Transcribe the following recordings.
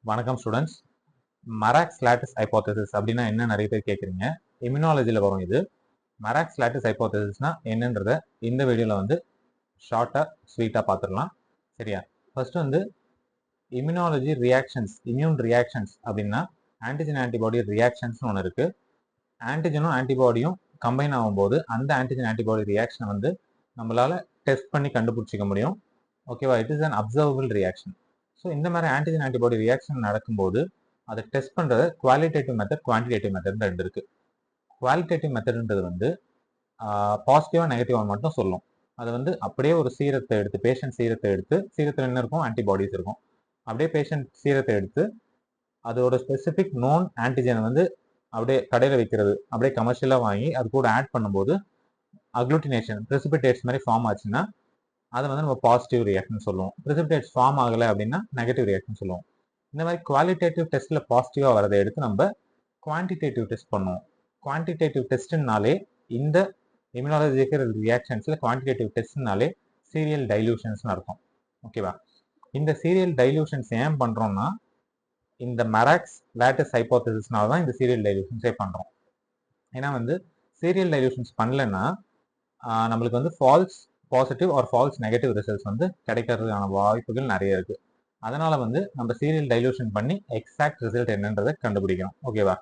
வணக்கம் students. மராக்ஸ் lattice hypothesis அப்படின்னா என்ன நிறைய பேர் கேட்குறீங்க. இம்யூனாலஜியில் வரும் இது. மராக்ஸ் லாட்டிஸ் ஹைபோதசிஸ்னா என்னன்றத இந்த வீடியோவில் வந்து ஷார்ட்டாக ஸ்வீட்டாக பார்த்துடலாம். சரியா? ஃபர்ஸ்ட் வந்து இம்யூனாலஜி ரியாக்ஷன்ஸ், இம்யூன் ரியாக்ஷன்ஸ் அப்படின்னா ஆன்டிஜன் ஆன்டிபாடி ரியாக்ஷன்ஸ்னு ஒன்று இருக்குது. ஆன்டிஜனும் ஆன்டிபாடியும் கம்பைன் ஆகும்போது அந்த ஆன்டிஜன் ஆன்டிபாடி ரியாக்ஷனை வந்து நம்மளால் டெஸ்ட் பண்ணி கண்டுபிடிச்சிக்க முடியும். ஓகேவா? It is an observable reaction. So இந்த மாதிரி ஆன்டிஜன் ஆன்டிபாடி ரியாக்ஷன் நடக்கும்போது அதை டெஸ்ட் பண்ணுறது குவாலிட்டேட்டிவ் மெத்தட், குவான்டிடேட்டிவ் மெத்தட் ரெண்டு இருக்கு. குவாலிட்டேட்டிவ் மெத்தட்ன்றது வந்து பாசிட்டிவாக நெகட்டிவாக மட்டும் சொல்லும். அதை வந்து அப்படியே ஒரு சீரத்தை எடுத்து, பேஷண்ட் சீரத்தை எடுத்து, சீரத்தில் என்ன இருக்கும்? ஆன்டிபாடிஸ் இருக்கும். அப்படியே பேஷண்ட் சீரத்தை எடுத்து அதோட ஸ்பெசிஃபிக் நோன் ஆன்டிஜனை வந்து அப்படியே கடையில் வைக்கிறது, அப்படியே கமர்ஷியலாக வாங்கி அது கூட ஆட் பண்ணும்போது அக்ளூட்டினேஷன், பிரெசிபிடேட்ஸ் மாதிரி ஃபார்ம் ஆச்சுன்னா அதை வந்து நம்ம பாசிட்டிவ் ரியாக்ஷன் சொல்லுவோம். பிரெசிபிடேட்ஸ் ஃபார்ம் ஆகலை அப்படின்னா நெகட்டிவ் ரியாக்ஷன் சொல்லுவோம். இந்த மாதிரி குவாலிட்டேட்டிவ் டெஸ்ட்டில் பாசிட்டிவாக வரதை எடுத்து நம்ம குவான்டிடேட்டிவ் டெஸ்ட் பண்ணுவோம். குவான்டிடேட்டிவ் டெஸ்ட்னாலே இந்த இம்யூனாலஜிக்கல் ரியாக்ஷன்ஸில் குவான்டிடேட்டிவ் டெஸ்ட்னாலே சீரியல் டைல்யூஷன்ஸ்னு அர்த்தம். ஓகேவா? இந்த சீரியல் டைல்யூஷன்ஸ் ஏன் பண்ணுறோம்னா இந்த மராக்ஸ் லாட்டிஸ் ஹைபோதசிஸ்னால தான் இந்த சீரியல் டைல்யூஷன்ஸே பண்ணுறோம். ஏன்னா வந்து சீரியல் டைல்யூஷன்ஸ் பண்ணலைன்னா நம்மளுக்கு வந்து falls positive or false negative results வந்து கிடைக்கிறதுக்கான வாய்ப்புகள் நிறைய இருக்குது. அதனால வந்து நம்ம சீரியல் டைல்யூஷன் பண்ணி எக்ஸாக்ட் ரிசல்ட் என்னன்றதை கண்டுபிடிக்கணும். ஓகேவா?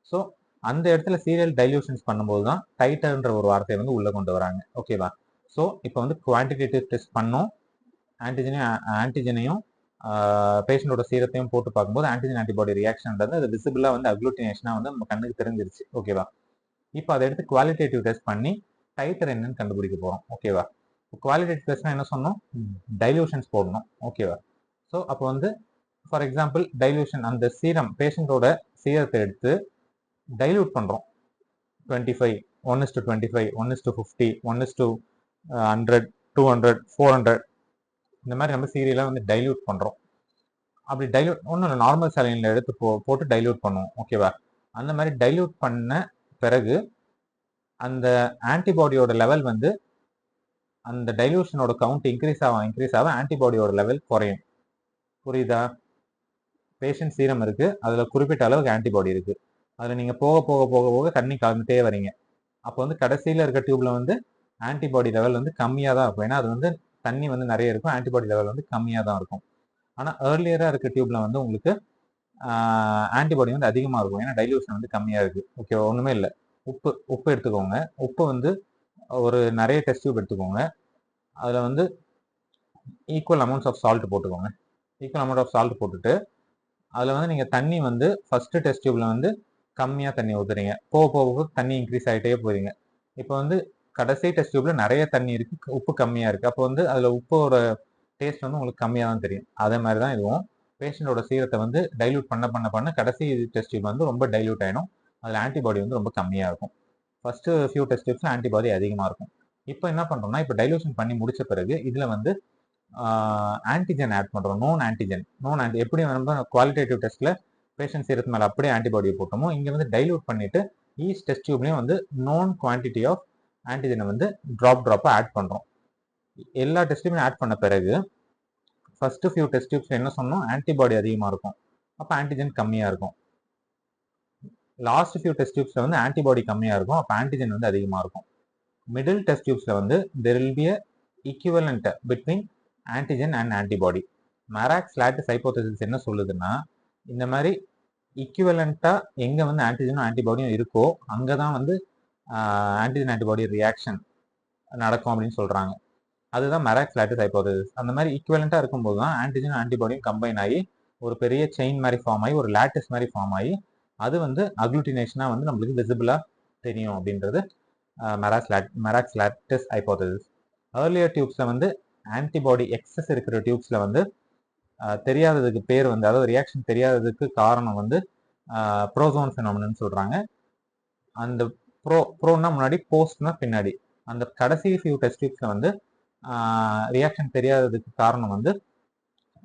ஸோ அந்த இடத்துல சீரியல் டைல்யூஷன்ஸ் பண்ணும்போது தான் டைட்டர்ன்ற ஒரு வார்த்தையை வந்து உள்ள கொண்டு வராங்க. ஓகேவா? ஸோ இப்போ வந்து குவான்டிடேட்டிவ் டெஸ்ட் பண்ணோம், ஆன்டிஜனையும் பேஷண்டோட சீரத்தையும் போட்டு பார்க்கும்போது ஆன்டிஜன் ஆன்டிபாடி ரியாக்ஷன்ன்றது அது விசிபிளாக வந்து அக்ளூட்டினேஷனாக வந்து நம்ம கண்ணுக்கு தெரிஞ்சிருச்சு. ஓகேவா? இப்போ அதை எடுத்து குவாலிட்டேட்டிவ் டெஸ்ட் பண்ணி டைட்டர் என்னன்னு கண்டுபிடிக்க போகிறோம். ஓகேவா? குவாலிட்டேட்டிவ் டெஸ்ட்னா என்ன சொன்னோம்? டைல்யூஷன்ஸ் போடணும். ஓகேவா? ஸோ அப்போ வந்து ஃபார் எக்ஸாம்பிள் டைல்யூஷன், அந்த சீரம் பேஷண்டோட சீரத்தை எடுத்து டைல்யூட் பண்ணுறோம். 25, 1:25, 1:50, 1:100, 200, 400 இந்த மாதிரி நம்ம சீரியலாக வந்து டைல்யூட் பண்ணுறோம். அப்படி டைல்யூட் ஒன்றும் இல்லை, நார்மல் சாலைனில் எடுத்து போட்டு டைல்யூட் பண்ணுவோம். ஓகேவா? அந்த மாதிரி டைல்யூட் பண்ண பிறகு அந்த ஆன்டிபாடியோட லெவல் வந்து அந்த டைல்யூஷனோட கவுண்ட் இன்க்ரீஸ் ஆக ஆன்டிபாடியோட லெவல் குறையும். புரியுதா? பேஷண்ட் சீரம் இருக்கு, அதுல குறிப்பிட்ட அளவுக்கு ஆன்டிபாடி இருக்கு. அதுல நீங்க போக போக போக போக தண்ணி கலந்துட்டே வரீங்க. அப்போ வந்து கடைசியில இருக்க டியூப்ல வந்து ஆன்டிபாடி லெவல் வந்து கம்மியா தான் இருக்கும். ஏன்னா அது வந்து தண்ணி வந்து நிறைய இருக்கும், ஆன்டிபாடி லெவல் வந்து கம்மியா தான் இருக்கும். ஆனா ஏர்லியரா இருக்க டியூப்ல வந்து உங்களுக்கு ஆன்டிபாடி வந்து அதிகமா இருக்கும். ஏன்னா டைல்யூஷன் வந்து கம்மியா இருக்கு. ஓகே, ஒண்ணுமே இல்லை. உப்பு எடுத்துக்கோங்க. உப்பு வந்து ஒரு நிறைய டெஸ்ட் டியூப் எடுத்துக்கோங்க. அதுல வந்து ஈக்குவல் அமௌண்ட்ஸ் ஆஃப் சால்ட் போட்டுக்கோங்க. ஈக்குவல் அமௌண்ட் ஆஃப் சால்ட் போட்டுட்டு அதில் வந்து நீங்கள் தண்ணி வந்து ஃபஸ்ட்டு டெஸ்ட் டியூப்ல வந்து கம்மியாக தண்ணி ஊற்றுறீங்க, போக போக தண்ணி இன்க்ரீஸ் ஆகிட்டே போகிறீங்க. இப்போ வந்து கடைசி டெஸ்ட் டியூப்ல நிறைய தண்ணி இருக்குது, உப்பு கம்மியாக இருக்குது. அப்போ வந்து அதில் உப்போட டேஸ்ட் வந்து உங்களுக்கு கம்மியாக தான் தெரியும். அதே மாதிரி தான் இதுவும் பேஷண்டோட சீரத்தை வந்து டைல்யூட் பண்ண கடைசி டெஸ்ட் டியூப் வந்து ரொம்ப டைல்யூட் ஆகிடும். அதில் ஆன்டிபாடி வந்து ரொம்ப கம்மியாக இருக்கும். First few test tubes antibody அதிகமாக இருக்கும். இப்போ என்ன பண்ணுறோம்னா, இப்போ டைல்யூஷன் பண்ணி முடிச்ச பிறகு இதில் வந்து ஆன்டிஜன் ஆட் பண்ணுறோம். நோன் ஆன்டிஜன், எப்படி நம்ம குவாலிட்டேட்டிவ் டெஸ்ட்டில் பேஷண்ட் சீரத்து மேலே அப்படியே ஆன்டிபாடியை போட்டோமோ, இங்கே வந்து டைல்யூட் பண்ணிவிட்டு ஈச் டெஸ்ட் டியூப்லேயும் வந்து நோன் குவான்டிட்டி ஆஃப் ஆன்டிஜனை வந்து ட்ராப்பாக ஆட் பண்ணுறோம். எல்லா டெஸ்ட்லையுமே ஆட் பண்ண பிறகு ஃபர்ஸ்ட் ஃபியூ டெஸ்ட் டியூப்ஸ் என்ன சொன்னோம்? ஆன்டிபாடி அதிகமாக இருக்கும், அப்போ ஆன்டிஜன் கம்மியாக இருக்கும். லாஸ்ட் ஃபியூ டெஸ்ட் டியூப்ஸில் வந்து ஆன்டிபாடி கம்மியாக இருக்கும், அப்போ ஆன்டிஜன் வந்து அதிகமாக இருக்கும். மிடில் டெஸ்ட் டியூப்ஸில் வந்து there will be a equivalent between antigen and antibody. Marrack's lattice hypothesis என்ன சொல்லுதுன்னா, இந்த மாதிரி ஈக்குவலண்டா எங்க வந்து ஆன்டிஜனும் ஆன்டிபாடியும் இருக்கோ அங்கதான் வந்து ஆன்டிஜன் ஆன்டிபாடி ரியாக்ஷன் நடக்கும் அப்படின்னு சொல்றாங்க. அதுதான் மராக்ஸ் லாட்டிஸ் ஹைபோதசிஸ். அந்த மாதிரி ஈக்குவலண்டா இருக்கும்போது தான் ஆன்டிஜனும் ஆன்டிபாடியும் கம்பைன் ஆகி ஒரு பெரிய செயின் மாதிரி ஃபார்ம் ஆகி ஒரு லாட்டிஸ் மாதிரி ஃபார்ம் ஆகி அது வந்து அக்ளூட்டினேஷனா வந்து நம்மளுக்கு விசிபிளா தெரியும் அப்படின்றது மராக்ஸ் லாட்டிஸ் ஹைபோதசிஸ். ஏர்லியர் டியூப்ஸ்ல வந்து ஆன்டிபாடி எக்ஸஸ் இருக்கிற டியூப்ஸ்ல வந்து தெரியாததுக்கு பேர் வந்து, அதாவது ரியாக்ஷன் தெரியாததுக்கு காரணம் வந்து ப்ரோசோன் ஃபினாமினன் சொல்றாங்க. அந்த ப்ரோன்னா முன்னாடி, போஸ்ட்னா பின்னாடி. அந்த கடைசி ஃபியூ டெஸ்ட் டியூப்ஸ்ல வந்து ரியாக்ஷன் தெரியாததுக்கு காரணம் வந்து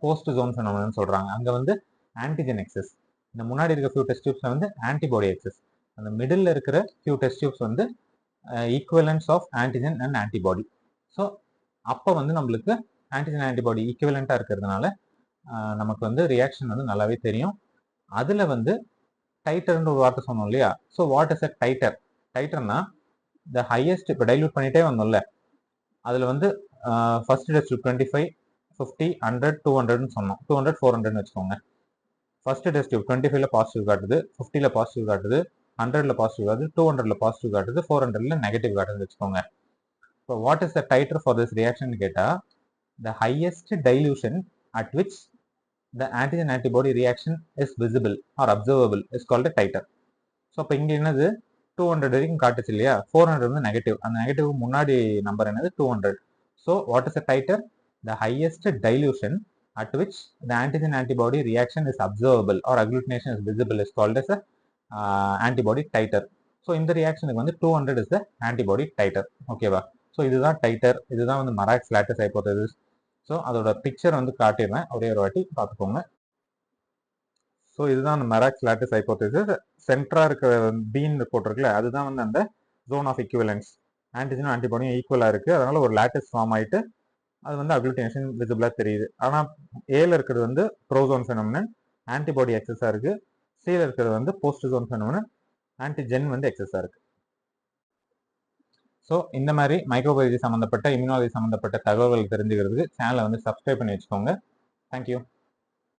போஸ்ட் ஜோன் ஃபினாமினன் சொல்றாங்க. அங்க வந்து ஆன்டிஜன் எக்ஸஸ். இந்த முன்னாடி இருக்க ஃபியூ டெஸ்ட் டியூப்ஸ்ல வந்து ஆன்டிபாடி எக்ஸஸ். அந்த மிடில் இருக்கிற ஃபியூ டெஸ்ட் டியூப்ஸ் வந்து equivalence of antigen and antibody. So அப்போ வந்து நம்மளுக்கு ஆன்டிஜன் ஆன்டிபாடி ஈக்குவலண்டா இருக்கிறதுனால நமக்கு வந்து ரியாக்ஷன் வந்து நல்லாவே தெரியும். அதில் வந்து டைட்டர்ன்ற ஒரு வார்த்தை சொன்னோம் இல்லையா? So what is a titer? டைட்டர்னா த ஹையஸ்ட், இப்போ டைல்யூட் பண்ணிட்டே வந்தோம்ல, அதில் வந்து ஃபர்ஸ்ட் டெஸ்ட் 25, 50, 100, 200ன்னு சொன்னோம். 200, 400ன்னு வச்சுக்கோங்க. ஃபர்ஸ்ட் டெஸ்ட் 25ல பாசிட்டிவ் காட்டுது, 50ல பாசிட்டிவ் காட்டுது, 100ல பாசிட்டிவ் காட்டுது, 200ல பாசிட்டிவ் காட்டுது, 400ல நெகட்டிவ் காட்டுதுன்னு வச்சுக்கோங்க. இப்போ what is the titer for this reaction கேட்டால், the highest dilution at which the antigen antibody reaction is visible or observable is called a titer. So இப்போ இங்கே என்னது 200 வரைக்கும் காட்டுச்சு இல்லையா? 400 வந்து நெகட்டிவ், அந்த நெகட்டிவ் முன்னாடி நம்பர் என்னது 200. So what is a titre? The highest dilution at which the antigen antibody reaction is observable or agglutination is visible is called as a antibody titer. So இந்த ரியாக்ஷனுக்கு வந்து 200 is the antibody titer. ஓகேவா? So இதுதான் titre, இதுதான் வந்து மராக்ஸ் lattice hypothesis. So அதோட picture வந்து காட்டிடுறேன், ஒரே ஒரு வாட்டி பார்த்துக்கோங்க. ஸோ இதுதான் அந்த மெராக்ஸ் லாட்டிஸ் ஹைபோதசிஸ். சென்டரா இருக்கிற பீன் போட்டிருக்குல்ல, அதுதான் வந்து அந்த ஜோன் ஆஃப் இக்விவலன்ஸ். ஆன்டிஜனும் ஆன்டிபாடியும் ஈக்குவலாக இருக்குது, அதனால ஒரு லாட்டிஸ் ஃபார்ம் ஆகிட்டு அது வந்து அக்ளூட்டினேஷன் விசிபிளாக தெரியுது. ஆனால் ஏல இருக்கிறது வந்து ப்ரோசோன் ஃபெனோமினன், ஆன்டிபாடி எக்ஸஸாக இருக்குது. சில இருக்கிறது வந்து போஸ்ட்ஜோன் ஃபெனோமினன், ஆன்டிஜென் வந்து எக்ஸஸாக இருக்குது. ஸோ இந்த மாதிரி மைக்ரோபயாலஜி சம்மந்தப்பட்ட, இம்யூனாலஜி சம்மந்தப்பட்ட தகவல்கள் தெரிஞ்சுக்கிறதுக்கு சேனலை வந்து சப்ஸ்கிரைப் பண்ணி வச்சுக்கோங்க. தேங்க்யூ.